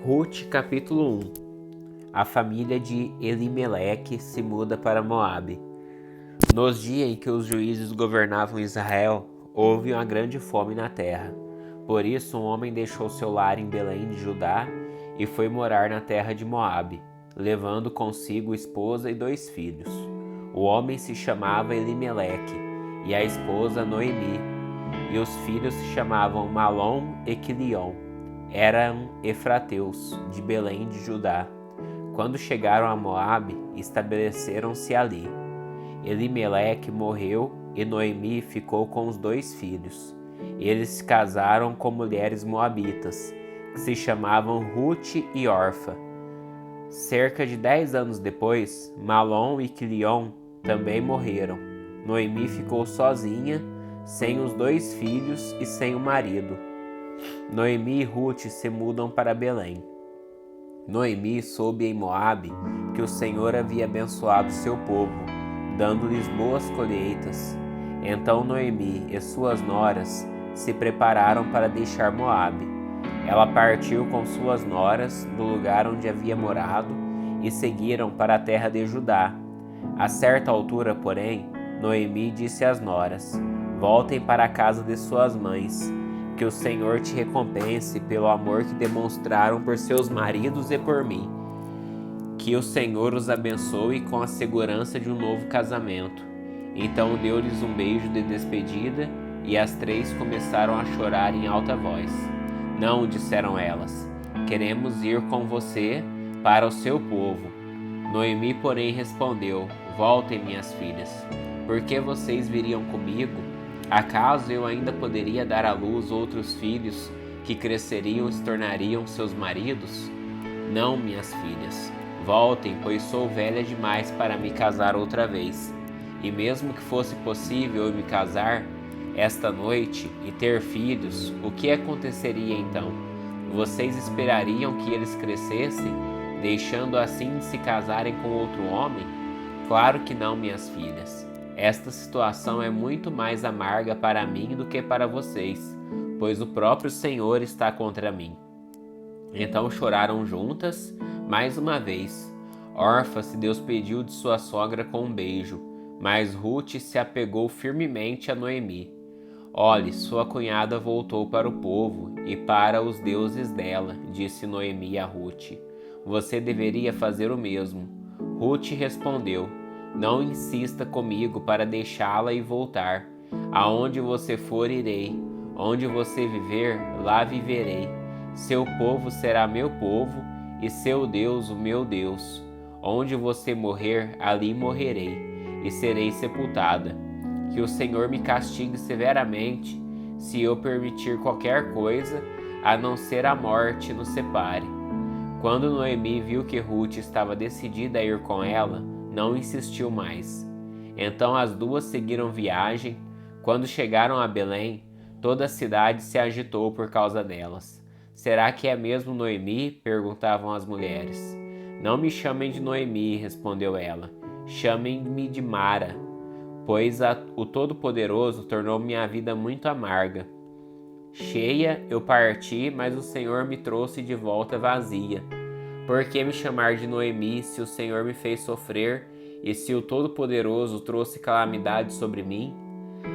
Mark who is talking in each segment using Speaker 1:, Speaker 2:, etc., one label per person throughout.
Speaker 1: Rute, capítulo 1. A família de Elimeleque se muda para Moabe. Nos dias em que os juízes governavam Israel, houve uma grande fome na terra. Por isso, um homem deixou seu lar em Belém de Judá e foi morar na terra de Moabe, levando consigo esposa e 2 filhos. O homem se chamava Elimeleque e a esposa Noemi, e os filhos se chamavam Malom e Quilion. Eram efrateus, de Belém de Judá. Quando chegaram a Moabe, estabeleceram-se ali. Elimeleque morreu e Noemi ficou com os 2 filhos. Eles se casaram com mulheres moabitas, que se chamavam Rute e Orfa. Cerca de 10 anos depois, Malom e Quilion também morreram. Noemi ficou sozinha, sem os 2 filhos e sem o marido. Noemi e Rute se mudam para Belém. Noemi soube em Moabe que o Senhor havia abençoado seu povo, dando-lhes boas colheitas. Então Noemi e suas noras se prepararam para deixar Moabe. Ela partiu com suas noras do lugar onde havia morado e seguiram para a terra de Judá. A certa altura, porém, Noemi disse às noras: "Voltem para a casa de suas mães. Que o Senhor te recompense pelo amor que demonstraram por seus maridos e por mim. Que o Senhor os abençoe com a segurança de um novo casamento." Então deu-lhes um beijo de despedida e as 3 começaram a chorar em alta voz. "Não", disseram elas, "queremos ir com você para o seu povo." Noemi, porém, respondeu: "Voltem, minhas filhas. Por que vocês viriam comigo? Acaso eu ainda poderia dar à luz outros filhos que cresceriam e se tornariam seus maridos? Não, minhas filhas, voltem, pois sou velha demais para me casar outra vez. E mesmo que fosse possível eu me casar esta noite e ter filhos, o que aconteceria então? Vocês esperariam que eles crescessem, deixando assim de se casarem com outro homem? Claro que não, minhas filhas. Esta situação é muito mais amarga para mim do que para vocês, pois o próprio Senhor está contra mim." Então choraram juntas, mais uma vez. Orfa se despediu de sua sogra com um beijo, mas Rute se apegou firmemente a Noemi. "Olhe, sua cunhada voltou para o povo e para os deuses dela", disse Noemi a Rute. "Você deveria fazer o mesmo." Rute respondeu: "Não insista comigo para deixá-la e voltar. Aonde você for, irei. Onde você viver, lá viverei. Seu povo será meu povo e seu Deus o meu Deus. Onde você morrer, ali morrerei e serei sepultada. Que o Senhor me castigue severamente se eu permitir qualquer coisa, a não ser a morte nos separe." Quando Noemi viu que Rute estava decidida a ir com ela, não insistiu mais. Então as 2 seguiram viagem. Quando chegaram a Belém, toda a cidade se agitou por causa delas. "Será que é mesmo Noemi?", perguntavam as mulheres. "Não me chamem de Noemi", respondeu ela. "Chamem-me de Mara, pois o Todo-Poderoso tornou minha vida muito amarga. Cheia eu parti, mas o Senhor me trouxe de volta vazia. Por que me chamar de Noemi se o Senhor me fez sofrer e se o Todo-Poderoso trouxe calamidade sobre mim?"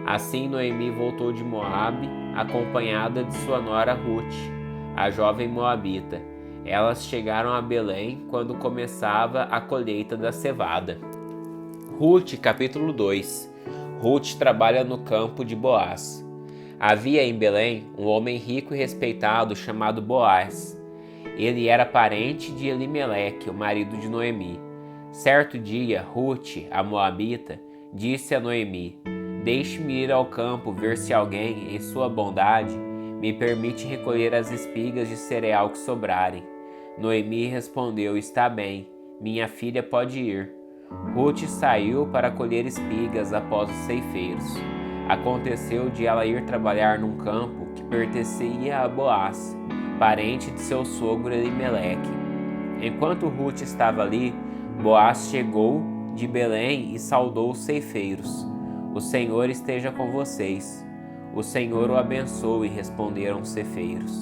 Speaker 1: Assim Noemi voltou de Moabe, acompanhada de sua nora Rute, a jovem moabita. Elas chegaram a Belém quando começava a colheita da cevada. Rute, capítulo 2. Rute trabalha no campo de Boaz. Havia em Belém um homem rico e respeitado chamado Boaz. Ele era parente de Elimeleque, o marido de Noemi. Certo dia, Rute, a moabita, disse a Noemi: "Deixe-me ir ao campo ver se alguém, em sua bondade, me permite recolher as espigas de cereal que sobrarem." Noemi respondeu: "Está bem, minha filha pode ir." Rute saiu para colher espigas após os ceifeiros. Aconteceu de ela ir trabalhar num campo que pertencia a Boaz, parente de seu sogro Elimeleque. Enquanto Rute estava ali, Boaz chegou de Belém e saudou os ceifeiros. "O Senhor esteja com vocês." "O Senhor o abençoe", responderam os ceifeiros.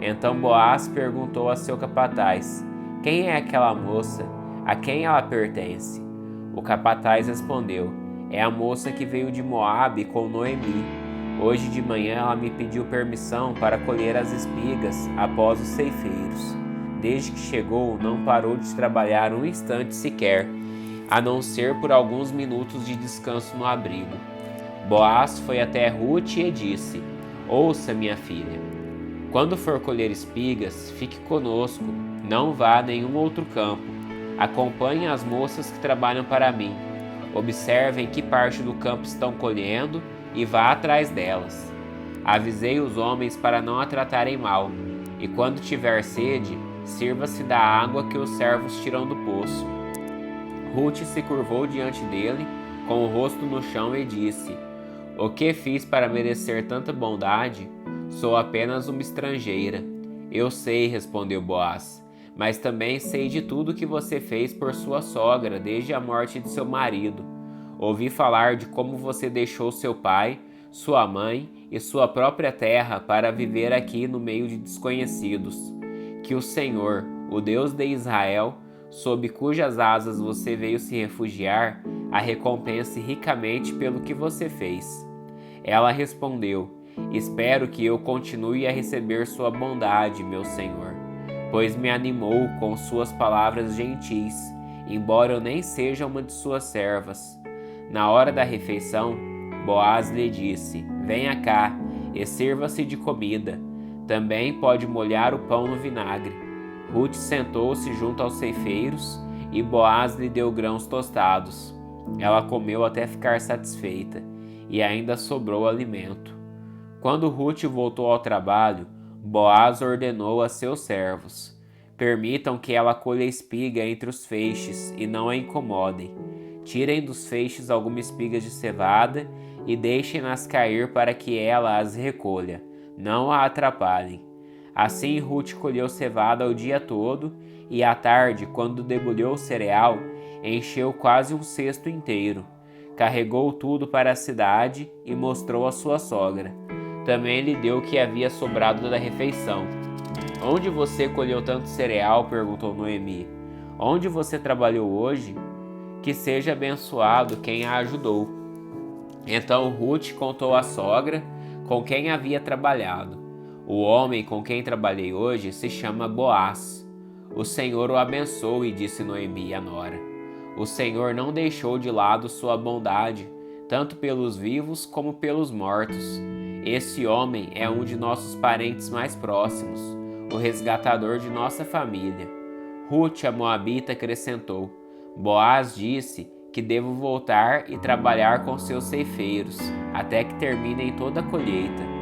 Speaker 1: Então Boaz perguntou a seu capataz: quem é aquela moça? A quem ela pertence? O capataz respondeu: é a moça que veio de Moabe com Noemi. Hoje de manhã ela me pediu permissão para colher as espigas após os ceifeiros. Desde que chegou, não parou de trabalhar um instante sequer, a não ser por alguns minutos de descanso no abrigo. Boaz foi até Ruth e disse: ouça, minha filha, quando for colher espigas, fique conosco, não vá a nenhum outro campo. Acompanhe as moças que trabalham para mim. Observem que parte do campo estão colhendo e vá atrás delas. Avisei os homens para não a tratarem mal, e quando tiver sede, sirva-se da água que os servos tiram do poço. Ruth se curvou diante dele, com o rosto no chão, e disse: o que fiz para merecer tanta bondade? Sou apenas uma estrangeira. Eu sei, respondeu Boaz, mas também sei de tudo que você fez por sua sogra desde a morte de seu marido. Ouvi falar de como você deixou seu pai, sua mãe e sua própria terra para viver aqui no meio de desconhecidos. Que o Senhor, o Deus de Israel, sob cujas asas você veio se refugiar, a recompense ricamente pelo que você fez. Ela respondeu: espero que eu continue a receber sua bondade, meu Senhor, pois me animou com suas palavras gentis, embora eu nem seja uma de suas servas. Na hora da refeição, Boaz lhe disse: venha cá e sirva-se de comida. Também pode molhar o pão no vinagre. Ruth sentou-se junto aos ceifeiros e Boaz lhe deu grãos tostados. Ela comeu até ficar satisfeita e ainda sobrou alimento. Quando Ruth voltou ao trabalho, Boaz ordenou a seus servos: permitam que ela colha espiga entre os feixes e não a incomodem. Tirem dos feixes algumas espigas de cevada e deixem-nas cair para que ela as recolha. Não a atrapalhem. Assim Ruth colheu cevada o dia todo e à tarde, quando debulhou o cereal, encheu quase um cesto inteiro. Carregou tudo para a cidade e mostrou à sua sogra. Também lhe deu o que havia sobrado da refeição. Onde você colheu tanto cereal? Perguntou Noemi. Onde você trabalhou hoje? Que seja abençoado quem a ajudou. Então Ruth contou à sogra com quem havia trabalhado. O homem com quem trabalhei hoje se chama Boaz. O Senhor o abençoe, disse Noemi, a nora. O Senhor não deixou de lado sua bondade, tanto pelos vivos como pelos mortos. Esse homem é um de nossos parentes mais próximos, o resgatador de nossa família. Ruth, a moabita, acrescentou: Boaz disse que devo voltar e trabalhar com seus ceifeiros, até que terminem toda a colheita.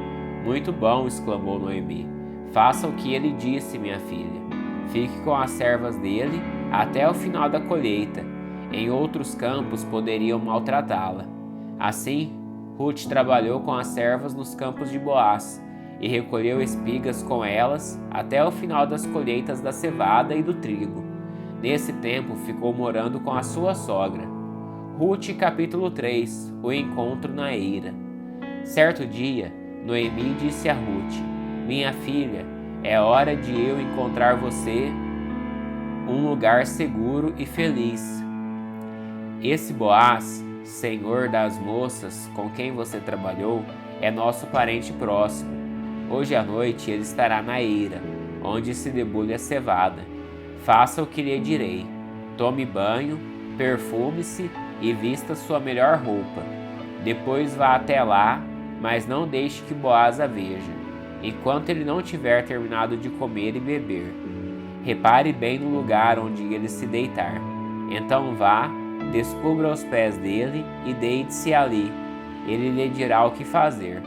Speaker 1: Muito bom, exclamou Noemi. Faça o que ele disse, minha filha. Fique com as servas dele até o final da colheita. Em outros campos poderiam maltratá-la. Assim, Ruth trabalhou com as servas nos campos de Boaz e recolheu espigas com elas até o final das colheitas da cevada e do trigo. Nesse tempo ficou morando com a sua sogra. Ruth capítulo 3. O encontro na eira. Certo dia, Noemi disse a Ruth: minha filha, é hora de eu encontrar você um lugar seguro e feliz. Esse Boaz, senhor das moças com quem você trabalhou, é nosso parente próximo. Hoje à noite ele estará na eira, onde se debulha a cevada. Faça o que lhe direi. Tome banho, perfume-se e vista sua melhor roupa. Depois vá até lá, mas não deixe que Boaz a veja, enquanto ele não tiver terminado de comer e beber. Repare bem no lugar onde ele se deitar. Então vá, descubra os pés dele e deite-se ali. Ele lhe dirá o que fazer.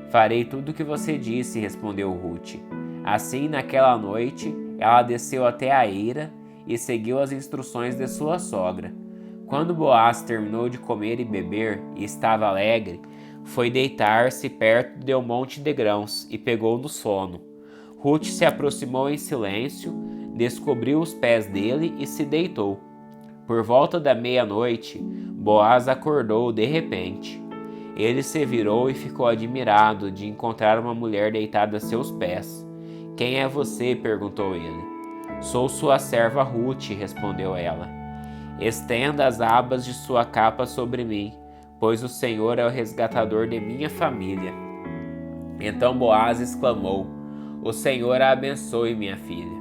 Speaker 1: Farei tudo o que você disse, respondeu Ruth. Assim, naquela noite, ela desceu até a eira e seguiu as instruções de sua sogra. Quando Boaz terminou de comer e beber e estava alegre, foi deitar-se perto de um monte de grãos e pegou no sono. Ruth se aproximou em silêncio, descobriu os pés dele e se deitou. Por volta da meia-noite, Boaz acordou de repente. Ele se virou e ficou admirado de encontrar uma mulher deitada a seus pés. Quem é você? Perguntou ele. Sou sua serva Ruth, respondeu ela. Estenda as abas de sua capa sobre mim, pois o Senhor é o resgatador de minha família. Então Boaz exclamou: O Senhor a abençoe, minha filha.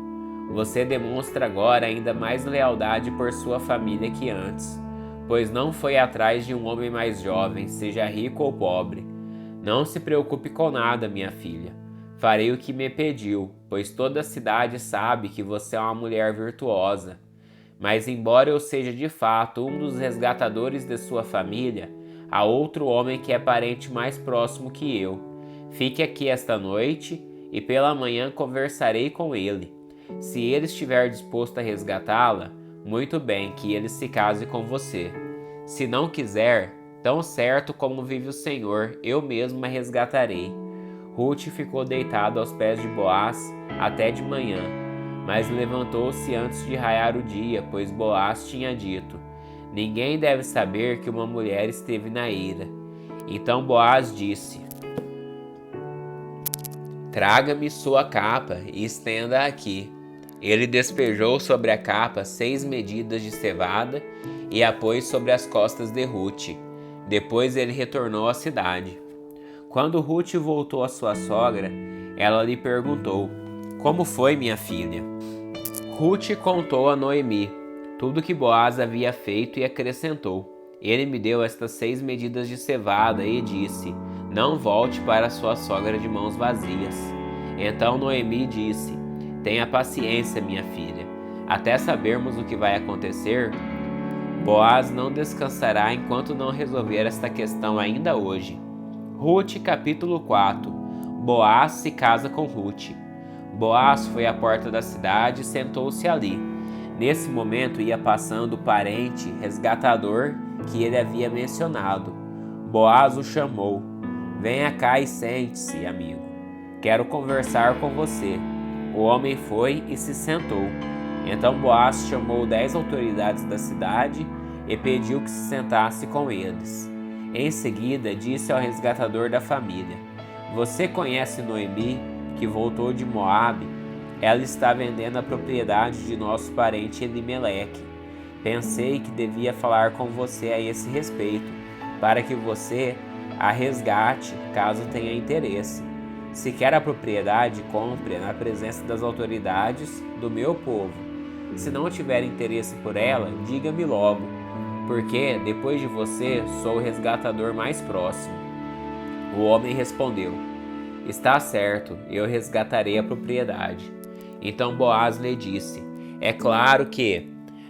Speaker 1: Você demonstra agora ainda mais lealdade por sua família que antes, pois não foi atrás de um homem mais jovem, seja rico ou pobre. Não se preocupe com nada, minha filha. Farei o que me pediu, pois toda a cidade sabe que você é uma mulher virtuosa. Mas embora eu seja de fato um dos resgatadores de sua família, há outro homem que é parente mais próximo que eu. Fique aqui esta noite e pela manhã conversarei com ele. Se ele estiver disposto a resgatá-la, muito bem que ele se case com você. Se não quiser, tão certo como vive o Senhor, eu mesmo a resgatarei. Ruth ficou deitada aos pés de Boaz até de manhã, mas levantou-se antes de raiar o dia, pois Boaz tinha dito: Ninguém deve saber que uma mulher esteve na eira. Então Boaz disse: Traga-me sua capa e estenda-a aqui. Ele despejou sobre a capa 6 medidas de cevada e a pôs sobre as costas de Ruth. Depois ele retornou à cidade. Quando Ruth voltou à sua sogra, ela lhe perguntou: Como foi, minha filha? Ruth contou a Noemi tudo que Boaz havia feito e acrescentou: Ele me deu estas 6 medidas de cevada e disse: Não volte para sua sogra de mãos vazias. Então Noemi disse: Tenha paciência, minha filha. Até sabermos o que vai acontecer, Boaz não descansará enquanto não resolver esta questão ainda hoje. Ruth, capítulo 4. Boaz se casa com Ruth. Boaz foi à porta da cidade e sentou-se ali. Nesse momento ia passando o parente resgatador que ele havia mencionado. Boaz o chamou. Venha cá e sente-se, amigo. Quero conversar com você. O homem foi e se sentou. Então Boaz chamou 10 autoridades da cidade e pediu que se sentasse com eles. Em seguida, disse ao resgatador da família: Você conhece Noemi, que voltou de Moabe? Ela está vendendo a propriedade de nosso parente Elimeleque. Pensei que devia falar com você a esse respeito, para que você a resgate caso tenha interesse. Se quer a propriedade, compre na presença das autoridades do meu povo. Se não tiver interesse por ela, diga-me logo, porque depois de você sou o resgatador mais próximo. O homem respondeu: Está certo, eu resgatarei a propriedade. Então Boaz lhe disse: É claro que,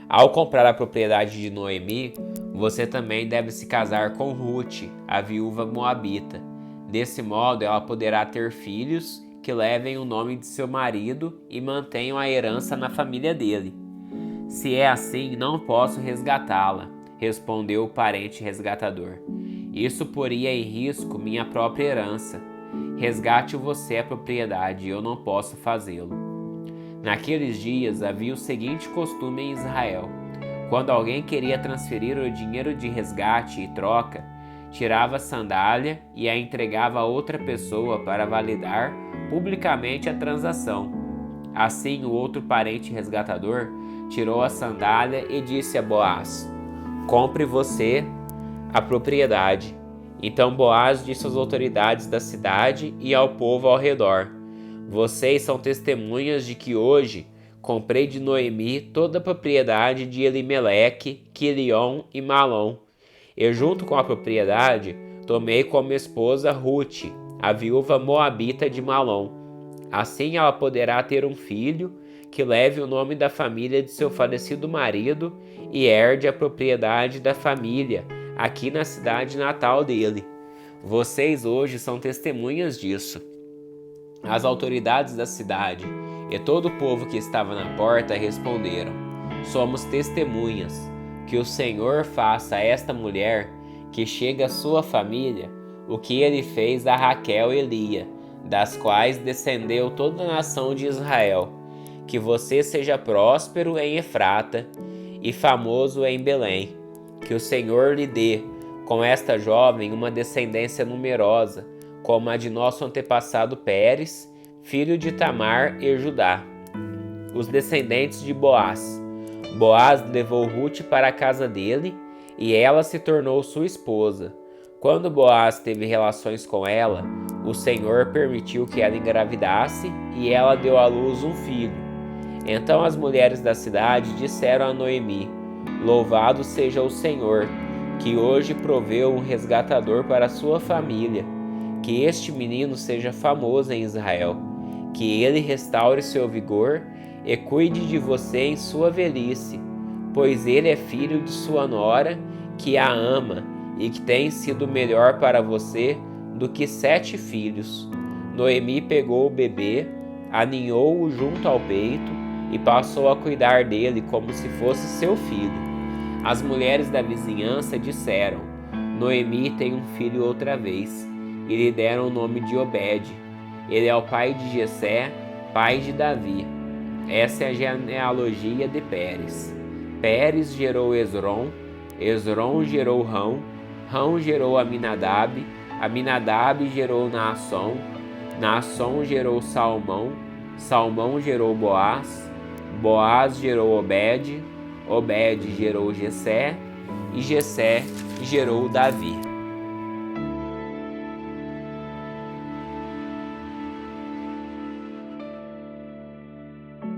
Speaker 1: ao comprar a propriedade de Noemi, você também deve se casar com Ruth, a viúva moabita. Desse modo, ela poderá ter filhos que levem o nome de seu marido e mantenham a herança na família dele. Se é assim, não posso resgatá-la, respondeu o parente resgatador. Isso poria em risco minha própria herança. Resgate você a propriedade, eu não posso fazê-lo. Naqueles dias havia o seguinte costume em Israel: quando alguém queria transferir o dinheiro de resgate e troca, tirava a sandália e a entregava a outra pessoa para validar publicamente a transação. Assim, o outro parente resgatador tirou a sandália e disse a Boaz: Compre você a propriedade. Então Boaz disse às autoridades da cidade e ao povo ao redor: Vocês são testemunhas de que hoje comprei de Noemi toda a propriedade de Elimeleque, Quilion e Malom. E junto com a propriedade, tomei como esposa Ruth, a viúva moabita de Malom. Assim ela poderá ter um filho que leve o nome da família de seu falecido marido e herde a propriedade da família aqui na cidade natal dele. Vocês hoje são testemunhas disso. As autoridades da cidade e todo o povo que estava na porta responderam: Somos testemunhas. Que o Senhor faça a esta mulher que chega à sua família o que ele fez a Raquel e Lia, das quais descendeu toda a nação de Israel. Que você seja próspero em Efrata e famoso em Belém. Que o Senhor lhe dê, com esta jovem, uma descendência numerosa, como a de nosso antepassado Pérez, filho de Tamar e Judá. Os descendentes de Boaz. Boaz levou Rute para a casa dele, e ela se tornou sua esposa. Quando Boaz teve relações com ela, o Senhor permitiu que ela engravidasse, e ela deu à luz um filho. Então as mulheres da cidade disseram a Noemi: Louvado seja o Senhor, que hoje proveu um resgatador para sua família. Que este menino seja famoso em Israel, que ele restaure seu vigor e cuide de você em sua velhice, pois ele é filho de sua nora, que a ama e que tem sido melhor para você do que 7 filhos. Noemi pegou o bebê, aninhou-o junto ao peito e passou a cuidar dele como se fosse seu filho. As mulheres da vizinhança disseram: Noemi tem um filho outra vez, e lhe deram o nome de Obed. Ele é o pai de Jessé, pai de Davi. Essa é a genealogia de Pérez. Pérez gerou Esrom, Esrom gerou Rão, Rão gerou Aminadab, Aminadab gerou Naasson, Naasson gerou Salmão, Salmão gerou Boaz, Boaz gerou Obed, Obed gerou Jessé, e Jessé gerou Davi.